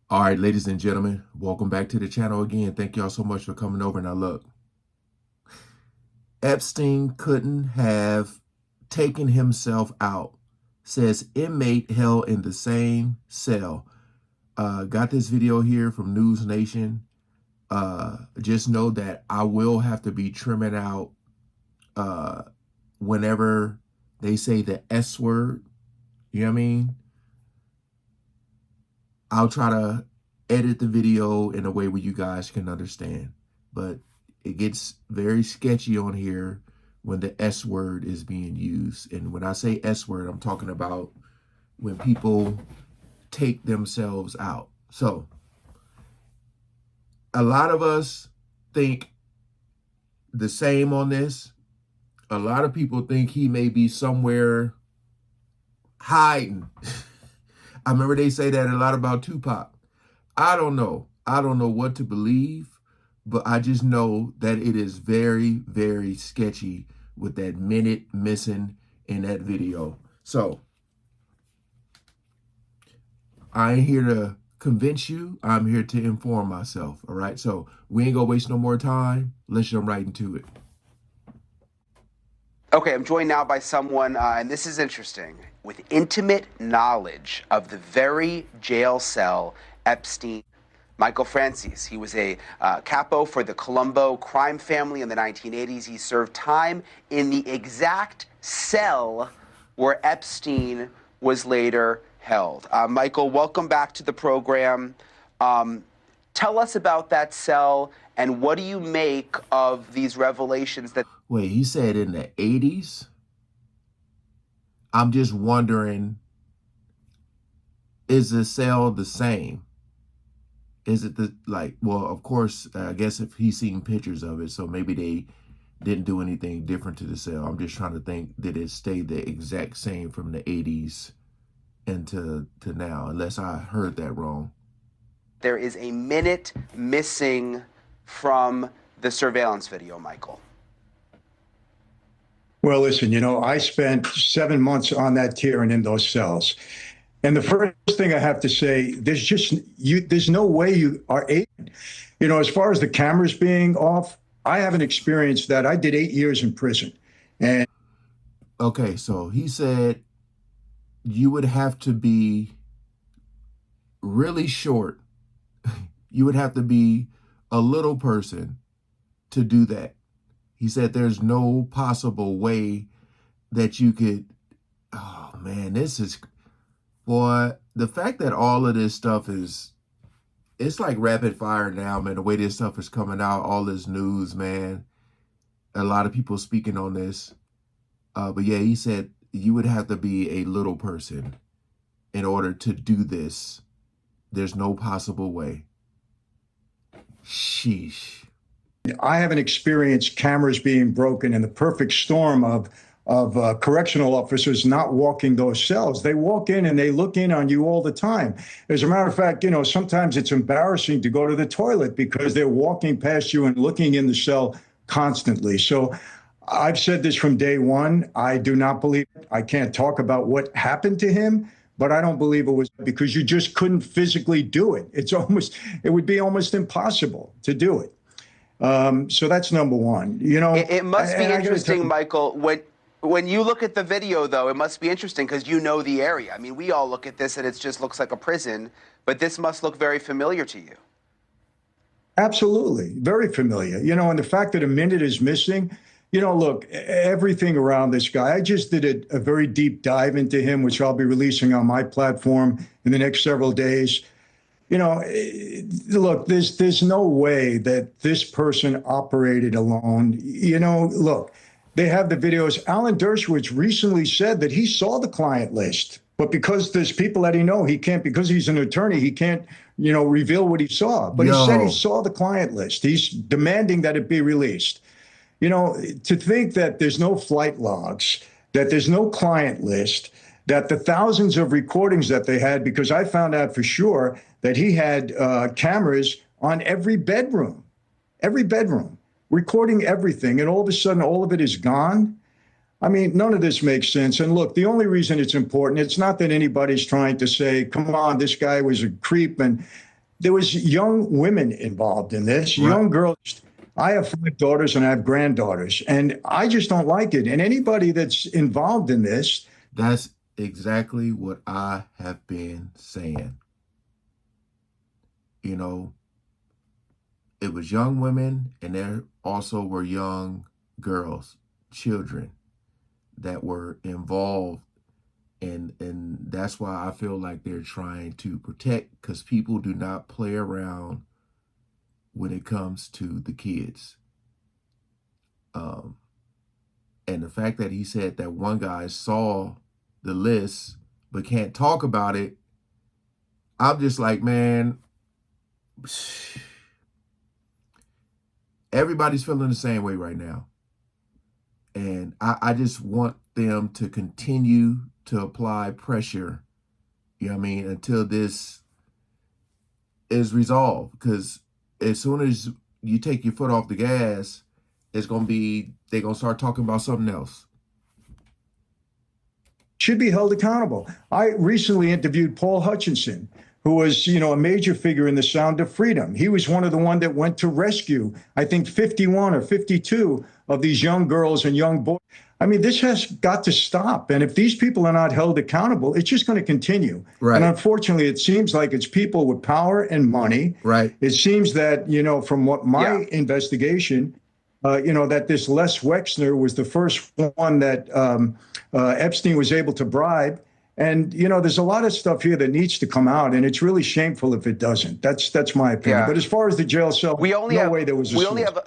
All right, ladies and gentlemen, welcome back to the channel again. Thank y'all so much for coming over. Now look, Epstein couldn't have taken himself out, says inmate held in the same cell. Got this video here from News Nation. Just know that I will have to be trimming out whenever they say the S word. You know what I mean? I'll try to edit the video in a way where you guys can understand. But it gets very sketchy on here when the S word is being used. And when I say S word, I'm talking about when people take themselves out. So a lot of us think the same on this. A lot of people think he may be somewhere hiding. I remember they say that a lot about Tupac. I don't know. I don't know what to believe, but I just know that it is very, very sketchy with that minute missing in that video. So I ain't here to convince you. I'm here to inform myself. All right. So we ain't gonna waste no more time. Let's jump right into it. Okay, I'm joined now by someone, and this is interesting, with intimate knowledge of the very jail cell Epstein. Michael Francis. He was a capo for the Colombo crime family in the 1980s. He served time in the exact cell where Epstein was later held. Michael, welcome back to the program. Tell us about that cell, and what do you make of these revelations that... Wait, he said in the 80s? I'm just wondering, is the cell the same? Is it well, of course, I guess if he's seen pictures of it, so maybe they didn't do anything different to the cell. I'm just trying to think, did it stay the exact same from the 80s and to now, unless I heard that wrong. There is a minute missing from the surveillance video, Michael. Well, listen, I spent 7 months on that tier and in those cells. And the first thing I have to say, there's no way you are able, as far as the cameras being off, I haven't experienced that. I did 8 years in prison. And okay, so he said you would have to be really short. You would have to be a little person to do that. He said there's no possible way that you could, oh man, this is, boy, the fact that all of this stuff is, it's like rapid fire now, man, the way this stuff is coming out, all this news, man, a lot of people speaking on this. But yeah, he said you would have to be a little person in order to do this. There's no possible way. Sheesh. I haven't experienced cameras being broken in the perfect storm of correctional officers not walking those cells. They walk in and they look in on you all the time. As a matter of fact, sometimes it's embarrassing to go to the toilet because they're walking past you and looking in the cell constantly. So I've said this from day one. I do not believe it. I can't talk about what happened to him, but I don't believe it was because you just couldn't physically do it. It would be almost impossible to do it. So that's number one. It must be interesting, Michael, when you look at the video, though, it must be interesting because you know the area. I mean, we all look at this and it just looks like a prison, but this must look very familiar to you. Absolutely. Very familiar. And the fact that a minute is missing, look, everything around this guy, I just did a very deep dive into him, which I'll be releasing on my platform in the next several days. Look, there's no way that this person operated alone. Look, they have the videos. Alan Dershowitz recently said that he saw the client list, but because there's people that he can't, because he's an attorney, he can't, reveal what he saw. But he said he saw the client list. He's demanding that it be released. To think that there's no flight logs, that there's no client list, that the thousands of recordings that they had, because I found out for sure that he had cameras on every bedroom, recording everything, and all of a sudden, all of it is gone. I mean, none of this makes sense. And look, the only reason it's important, it's not that anybody's trying to say, come on, this guy was a creep. And there was young women involved in this, Right. young girls. I have 5 daughters and I have granddaughters, and I just don't like it. And anybody that's involved in this, That's exactly what I have been saying. You know, it was young women, and there also were young girls, children that were involved, and that's why I feel like they're trying to protect, because people do not play around when it comes to the kids. Um, and the fact that he said that one guy saw the list but can't talk about it, I'm just like, man, everybody's feeling the same way right now. And I just want them to continue to apply pressure, you know what I mean, until this is resolved. Because as soon as you take your foot off the gas, they're going to start talking about something else. should be held accountable. I recently interviewed Paul Hutchinson, who was, a major figure in the Sound of Freedom. He was one of the one that went to rescue, I think, 51 or 52 of these young girls and young boys. I mean, this has got to stop. And if these people are not held accountable, it's just going to continue. Right. And unfortunately, it seems like it's people with power and money. Right. It seems that, from what my investigation, that this Les Wexner was the first one that Epstein was able to bribe. And, there's a lot of stuff here that needs to come out, and it's really shameful if it doesn't. That's my opinion. Yeah. But as far as the jail cell, no way there was a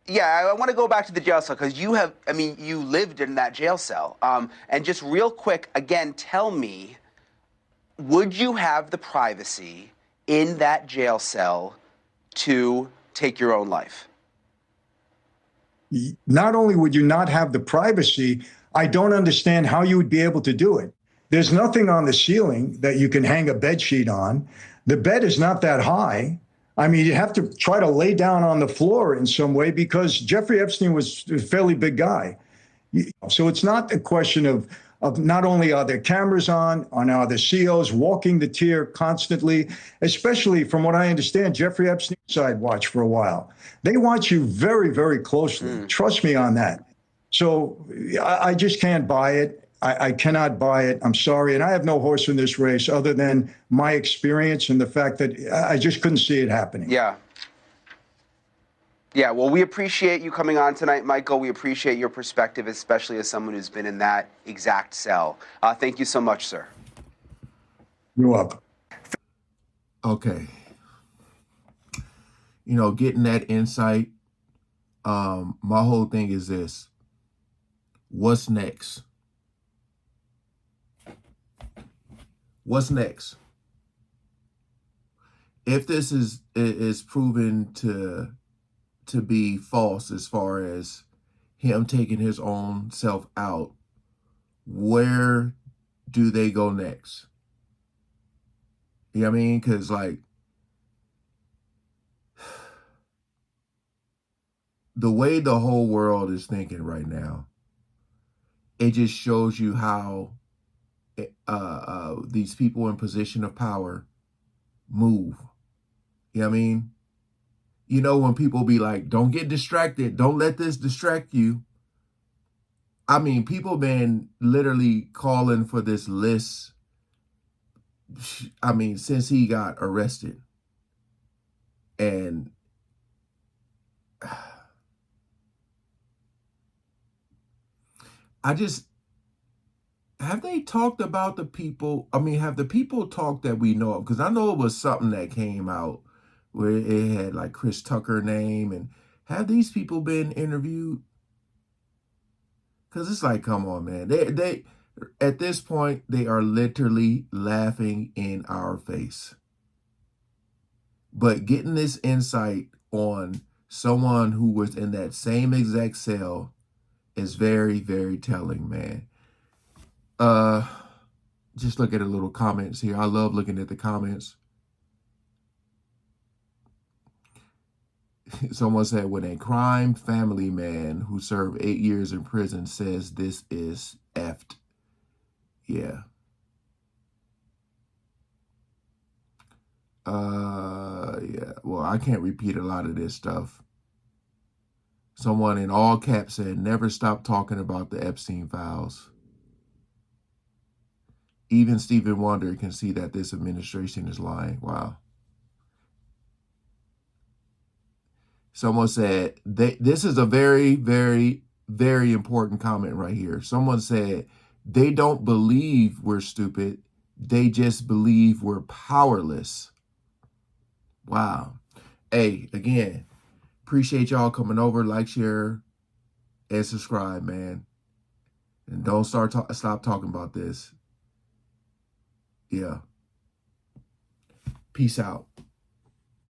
I want to go back to the jail cell, because you lived in that jail cell. And just real quick, again, tell me, would you have the privacy in that jail cell to take your own life? Not only would you not have the privacy, I don't understand how you would be able to do it. There's nothing on the ceiling that you can hang a bed sheet on. The bed is not that high. I mean, you have to try to lay down on the floor in some way, because Jeffrey Epstein was a fairly big guy. So it's not a question of not only are there cameras on are the COs walking the tier constantly, especially from what I understand, Jeffrey Epstein side watch for a while. They watch you very, very closely. Trust me on that. So I just can't buy it. I cannot buy it. I'm sorry. And I have no horse in this race other than my experience and the fact that I just couldn't see it happening. Yeah. Yeah, well, we appreciate you coming on tonight, Michael. We appreciate your perspective, especially as someone who's been in that exact cell. Thank you so much, sir. You're welcome. Okay. Getting that insight, my whole thing is this. What's next? What's next? If this is proven to be false as far as him taking his own self out, where do they go next? You know what I mean? Because, like, the way the whole world is thinking right now, it just shows you how these people in position of power move. You know what I mean? When people be like, don't get distracted, don't let this distract you. I mean, people been literally calling for this list, I mean, since he got arrested. And have they talked about the people? I mean, have the people talked that we know of? Because I know it was something that came out where it had like Chris Tucker name, and have these people been interviewed? Because it's like, come on, man. They at this point, they are literally laughing in our face. But getting this insight on someone who was in that same exact cell is very, very telling, man. Just look at the little comments here. I love looking at the comments. Someone said, when a crime family man who served 8 years in prison says this is effed. Yeah. Yeah, well, I can't repeat a lot of this stuff. Someone in all caps said, never stop talking about the Epstein files. Even Stephen Wonder can see that this administration is lying. Wow. Someone said, this is a very, very, very important comment right here. Someone said, they don't believe we're stupid. They just believe we're powerless. Wow. Hey, again, appreciate y'all coming over. Like, share, and subscribe, man. And don't stop talking about this. Yeah. Peace out.